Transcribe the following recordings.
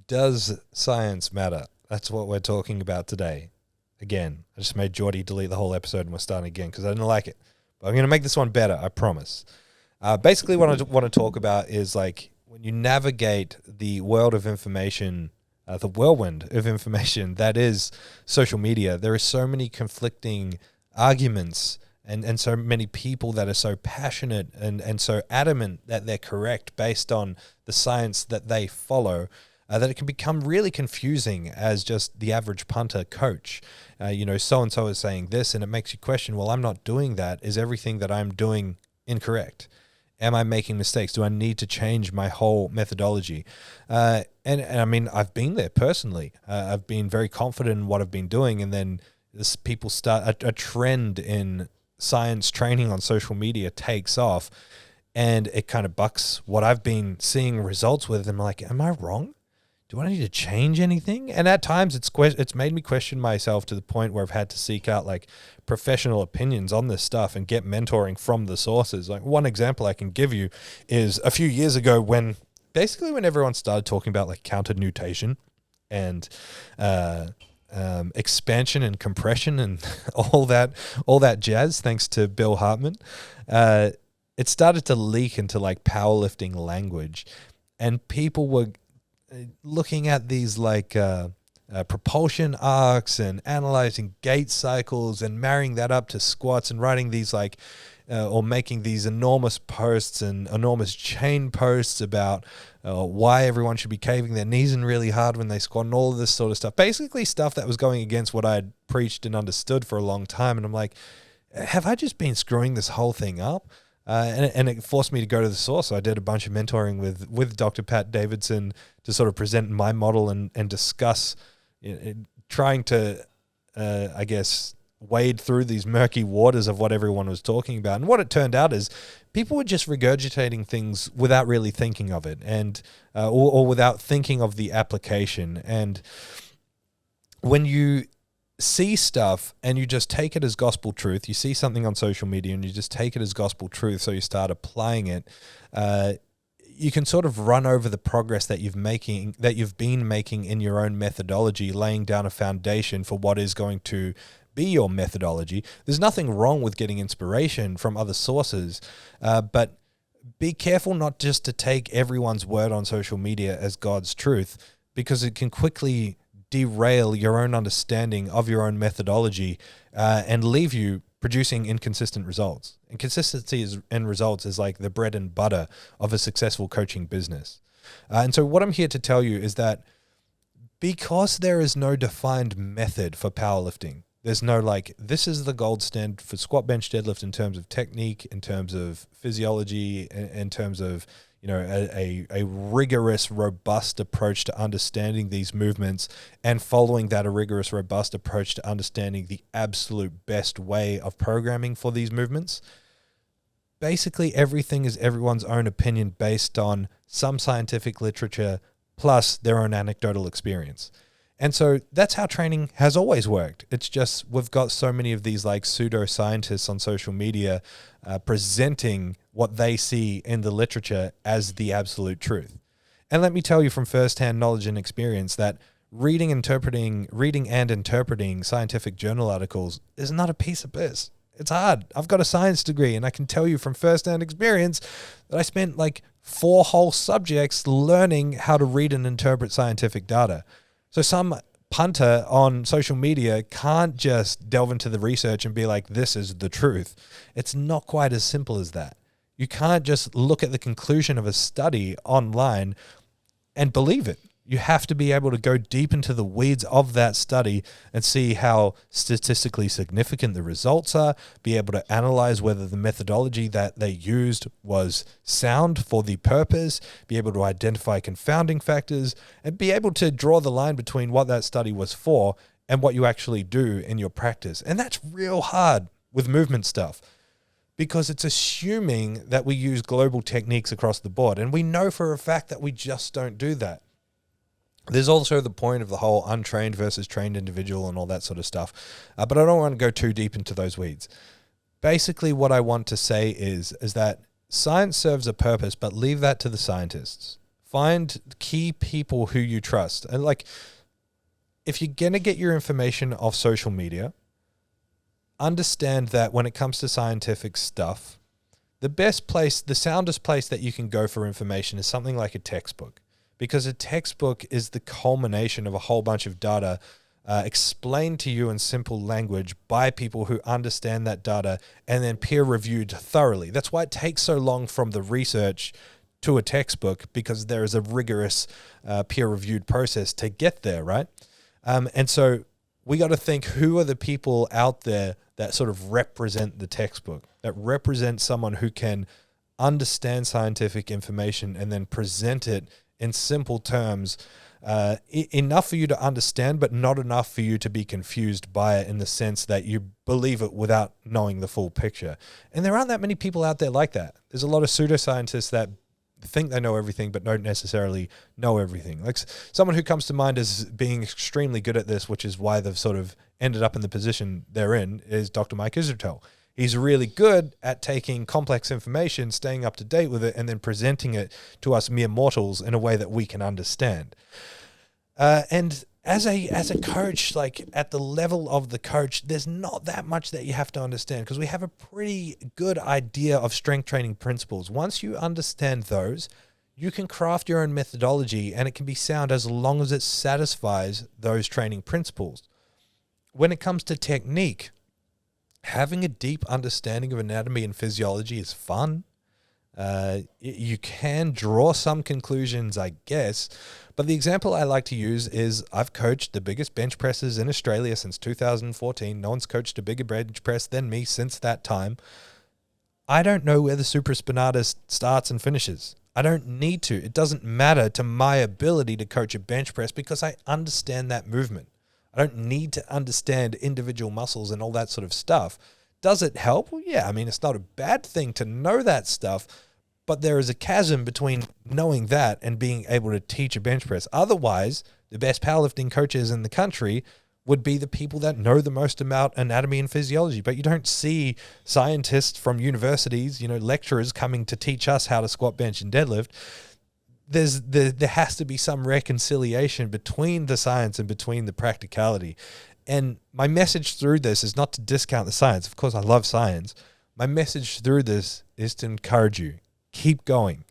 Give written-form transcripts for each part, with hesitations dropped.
Does science matter? That's what we're talking about today. Again, I just made Jeordie delete the whole episode and we're starting again because I didn't like it. But I'm going to make this one better, I promise. Basically, what I want to talk about is like when you navigate the world of information, the whirlwind of information that is social media, there are so many conflicting arguments and so many people that are so passionate and so adamant that they're correct based on the science that they follow, that it can become really confusing as just the average punter coach. So-and-so is saying this, and it makes you question, well, I'm not doing that. Is everything that I'm doing incorrect? Am I making mistakes? Do I need to change my whole methodology? And I mean, I've been there personally. I've been very confident in what I've been doing, and then people start a trend in science training on social media takes off, and it kind of bucks what I've been seeing results with. I'm like, am I wrong? Do I need to change anything? And at times it's made me question myself to the point where I've had to seek out like professional opinions on this stuff and get mentoring from the sources. Like one example I can give you is a few years ago when everyone started talking about like counter nutation and expansion and compression and all that jazz, thanks to Bill Hartman, it started to leak into like powerlifting language, and people were looking at these like propulsion arcs and analyzing gait cycles and marrying that up to squats and writing these like or making these enormous posts and enormous chain posts about why everyone should be caving their knees in really hard when they squat and all of this sort of stuff. Basically stuff that was going against what I had preached and understood for a long time. And I'm like, have I just been screwing this whole thing up? And it forced me to go to the source. So I did a bunch of mentoring with Dr. Pat Davidson to sort of present my model and discuss trying to, I guess, wade through these murky waters of what everyone was talking about. And what it turned out is people were just regurgitating things without really thinking of it and or without thinking of the application. And when you see stuff and you just take it as gospel truth, you see something on social media and you just take it as gospel truth, so you start applying it, you can sort of run over the progress that you've been making in your own methodology, laying down a foundation for what is going to be your methodology. There's nothing wrong with getting inspiration from other sources, but be careful not just to take everyone's word on social media as God's truth, because it can quickly derail your own understanding of your own methodology and leave you producing inconsistent results. And consistency and results is like the bread and butter of a successful coaching business. And so what I'm here to tell you is that because there is no defined method for powerlifting, there's no like, this is the gold standard for squat, bench, deadlift in terms of technique, in terms of physiology, in terms of a rigorous, robust approach to understanding these movements and following that a rigorous, robust approach to understanding the absolute best way of programming for these movements. Basically, everything is everyone's own opinion based on some scientific literature plus their own anecdotal experience. And so that's how training has always worked. It's just we've got so many of these like pseudo-scientists on social media presenting what they see in the literature as the absolute truth. And let me tell you from firsthand knowledge and experience that reading and interpreting scientific journal articles is not a piece of piss. It's hard. I've got a science degree, and I can tell you from firsthand experience that I spent like 4 whole subjects learning how to read and interpret scientific data. So some punter on social media can't just delve into the research and be like, this is the truth. It's not quite as simple as that. You can't just look at the conclusion of a study online and believe it. You have to be able to go deep into the weeds of that study and see how statistically significant the results are, be able to analyze whether the methodology that they used was sound for the purpose, be able to identify confounding factors, and be able to draw the line between what that study was for and what you actually do in your practice. And that's real hard with movement stuff, because it's assuming that we use global techniques across the board. And we know for a fact that we just don't do that. There's also the point of the whole untrained versus trained individual and all that sort of stuff. But I don't want to go too deep into those weeds. Basically, what I want to say is that science serves a purpose, but leave that to the scientists. Find key people who you trust. And like, if you're going to get your information off social media, understand that when it comes to scientific stuff, the best place, the soundest place that you can go for information is something like a textbook, because a textbook is the culmination of a whole bunch of data explained to you in simple language by people who understand that data and then peer reviewed thoroughly. That's why it takes so long from the research to a textbook, because there is a rigorous peer reviewed process to get there, right? And so we got to think, who are the people out there that sort of represent the textbook, that represent someone who can understand scientific information and then present it in simple terms, enough for you to understand, but not enough for you to be confused by it in the sense that you believe it without knowing the full picture. And there aren't that many people out there like that. There's a lot of pseudoscientists that think they know everything, but don't necessarily know everything. Like someone who comes to mind as being extremely good at this, which is why they've sort of ended up in the position they're in, is Dr. Mike Israetel. He's really good at taking complex information, staying up to date with it, and then presenting it to us mere mortals in a way that we can understand. And as a coach, like at the level of the coach, there's not that much that you have to understand, because we have a pretty good idea of strength training principles. Once you understand those, you can craft your own methodology, and it can be sound as long as it satisfies those training principles. When it comes to technique, having a deep understanding of anatomy and physiology is fun. You can draw some conclusions, I guess, but the example I like to use is I've coached the biggest bench presses in Australia since 2014. No one's coached a bigger bench press than me since that time. I don't know where the supraspinatus starts and finishes. I don't need to. It doesn't matter to my ability to coach a bench press, because I understand that movement. I don't need to understand individual muscles and all that sort of stuff. Does it help? Well, yeah, I mean, it's not a bad thing to know that stuff, but there is a chasm between knowing that and being able to teach a bench press. Otherwise, the best powerlifting coaches in the country would be the people that know the most about anatomy and physiology. But you don't see scientists from universities, lecturers coming to teach us how to squat, bench, and deadlift. There has to be some reconciliation between the science and between the practicality. And my message through this is not to discount the science. Of course, I love science. My message through this is to encourage you. Keep going.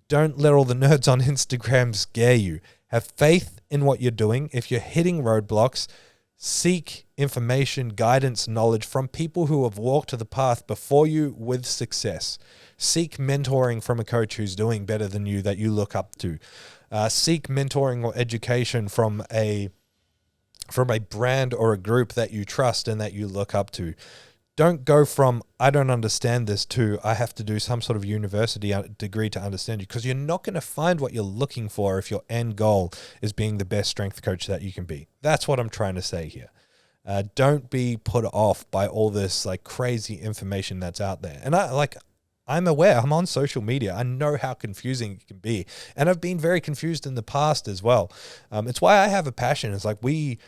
Don't let all the nerds on Instagram scare you. Have faith in what you're doing. If you're hitting roadblocks, seek information, guidance, knowledge from people who have walked the path before you with success. Seek mentoring from a coach who's doing better than you that you look up to. Seek mentoring or education from a brand or a group that you trust and that you look up to. Don't go from, I don't understand this, to I have to do some sort of university degree to understand you, because you're not going to find what you're looking for if your end goal is being the best strength coach that you can be. That's what I'm trying to say here. Don't be put off by all this like crazy information that's out there. And I'm aware, I'm on social media. I know how confusing it can be. And I've been very confused in the past as well. It's why I have a passion. It's like we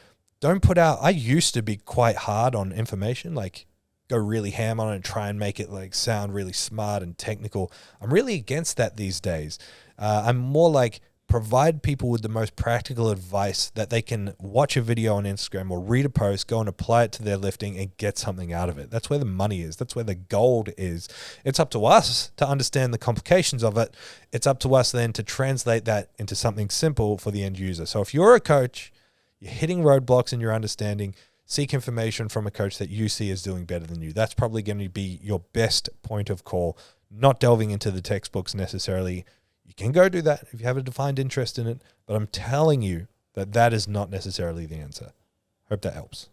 don't put out, I used to be quite hard on information, like go really ham on it and try and make it like sound really smart and technical. I'm really against that these days. I'm more like provide people with the most practical advice that they can watch a video on Instagram or read a post, go and apply it to their lifting and get something out of it. That's where the money is. That's where the gold is. It's up to us to understand the complications of it. It's up to us then to translate that into something simple for the end user. So if you're a coach, you're hitting roadblocks in your understanding, seek information from a coach that you see as doing better than you. That's probably going to be your best point of call, not delving into the textbooks necessarily. You can go do that if you have a defined interest in it, but I'm telling you that that is not necessarily the answer. Hope that helps.